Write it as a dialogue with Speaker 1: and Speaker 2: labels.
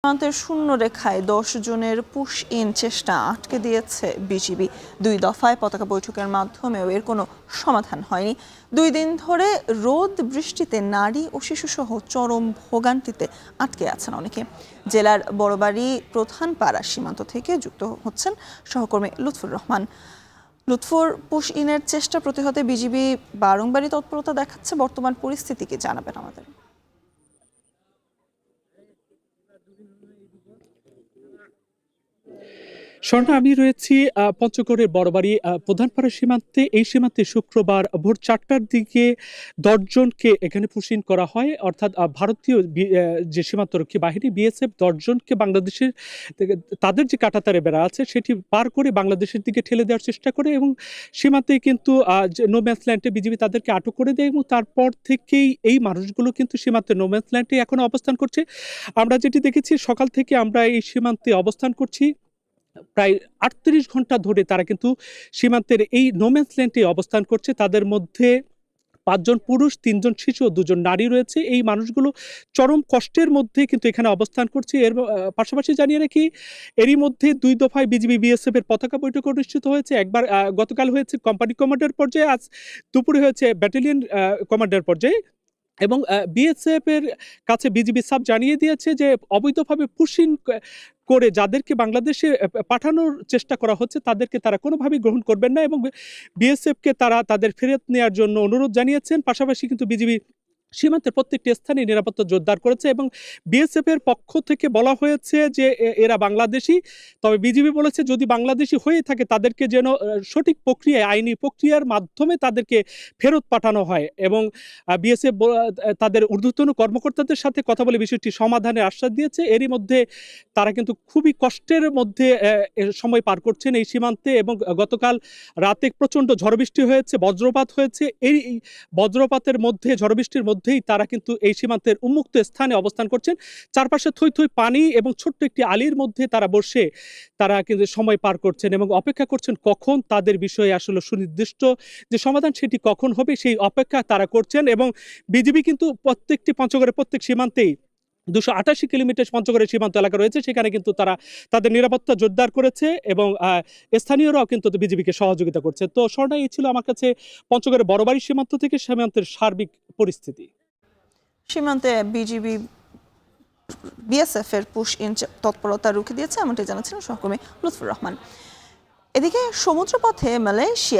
Speaker 1: সীমান্তের শূন্য রেখায় 10 জনের পুশ ইন চেষ্টা আটকে দিয়েছে বিজিবি। 2 দফায় পতাকা বৈঠকের মাধ্যমেও এর কোনো সমাধান হয়নি। 2 দিন ধরে রোদ বৃষ্টিতে নারী ও শিশুসহ চরম ভোগান্তিতে আটকে আছেন অনেকে। জেলার বড়বাড়ি প্রধান পাড়া সীমান্ত থেকে যুক্ত হচ্ছেন সহকর্মী লুৎফুর রহমান। লুৎফুর, পুশ ইনের চেষ্টা প্রতিহতে বিজিবি বারংবারই তৎপরতা দেখাচ্ছে, বর্তমান পরিস্থিতি কি জানাবেন আমাদের?
Speaker 2: স্বর্ণা, আমি রয়েছি পঞ্চগড়ের বড়বাড়ি প্রধানপাড়া সীমান্তে। এই সীমান্তে শুক্রবার ভোর 4টার দিকে 10 জনকে এখানে পুশিন করা হয়, অর্থাৎ ভারতীয় যে সীমান্তরক্ষী বাহিনী বিএসএফ 10 জনকে বাংলাদেশের তাদের যে কাঁটাতারে বেড়া আছে সেটি পার করে বাংলাদেশের দিকে ঠেলে দেওয়ার চেষ্টা করে এবং সীমান্তে কিন্তু নোম্যান্স ল্যান্ডে বিজিবি তাদেরকে আটক করে দেয় এবং তারপর থেকেই এই মানুষগুলো কিন্তু সীমান্তে নোম্যান্স ল্যান্ডে এখনো অবস্থান করছে। আমরা যেটি দেখেছি, সকাল থেকে আমরা এই সীমান্তে অবস্থান করছি। প্রায় 38 ঘন্টা ধরে তারা কিন্তু সীমান্তের এই নোম্যান্স ল্যান্ডে অবস্থান করছে। তাদের মধ্যে 5 জন পুরুষ, 3 জন শিশু ও 2 জন নারী রয়েছে। এই মানুষগুলো চরম কষ্টের মধ্যে কিন্তু এখানে অবস্থান করছে। এর পাশাপাশি জানিয়ে রাখি, এরই মধ্যে 2 দফায় বিজিবি বিএসএফ এর পতাকা বৈঠক অনুষ্ঠিত হয়েছে। একবার গতকাল হয়েছে কোম্পানি কমান্ডার পর্যায়ে, আজ দুপুরে হয়েছে ব্যাটালিয়ন কমান্ডার পর্যায়ে। এবং বিএসএফ এর কাছে বিজিবি সাব জানিয়ে দিয়েছে যে অবৈধভাবে পুশিং করে যাদেরকে বাংলাদেশে পাঠানোর চেষ্টা করা হচ্ছে তাদেরকে তারা কোনোভাবেই গ্রহণ করবেন না এবং বিএসএফকে তারা তাদের ফেরত নেওয়ার জন্য অনুরোধ জানিয়েছেন। পাশাপাশি কিন্তু বিজিবি সীমান্তের প্রত্যেকটি স্থানে নিরাপত্তা জোরদার করেছে এবং বিএসএফ এর পক্ষ থেকে বলা হয়েছে যে এরা বাংলাদেশি। তবে বিজিবি বলেছে যদি বাংলাদেশি হয়ে থাকে তাদেরকে যেন সঠিক প্রক্রিয়ায়, আইনি প্রক্রিয়ার মাধ্যমে তাদেরকে ফেরত পাঠানো হয় এবং বিএসএফ তাদের ঊর্ধ্বতন কর্মকর্তাদের সাথে কথা বলে বিষয়টি সমাধানের আশ্বাস দিয়েছে। এরই মধ্যে তারা কিন্তু খুবই কষ্টের মধ্যে সময় পার করছেন এই সীমান্তে এবং গতকাল রাতে প্রচণ্ড ঝড় বৃষ্টি হয়েছে, বজ্রপাত হয়েছে। এই বজ্রপাতের মধ্যে, ঝড় বৃষ্টির মধ্যেই তারা কিন্তু এই সীমান্তের উন্মুক্ত স্থানে অবস্থান করছেন। চারপাশে থই থই পানি এবং ছোট্ট একটি আলির মধ্যে তারা বসে তারা কিন্তু সময় পার করছেন এবং অপেক্ষা করছেন কখন তাদের বিষয়ে আসলে সুনির্দিষ্ট যে সমাধান সেটি কখন হবে, সেই অপেক্ষা তারা করছেন। এবং বিজিবি কিন্তু প্রত্যেকটি পঞ্চগড়ের প্রত্যেক সীমান্তেই 288 কিলোমিটার পঞ্চগড়ের সীমান্ত এলাকা রয়েছে, সেখানে কিন্তু তারা তাদের নিরাপত্তা জোরদার করেছে এবং স্থানীয়রাও কিন্তু বিজিবিকে সহযোগিতা করছে। তো স্বর্ণা, এই ছিল আমার কাছে পঞ্চগড়ের বড়বাড়ি সীমান্ত থেকে সীমান্তের সার্বিক পরিস্থিতি।
Speaker 1: সীমান্তে বিজিবি বিএসএফ এর পুশ ইন তৎপরতা রুখে দিয়েছে, এমনটি জানাচ্ছিলেন সহকর্মী লুৎফুর রহমান। এদিকে সমুদ্রপথে মালয়েশিয়া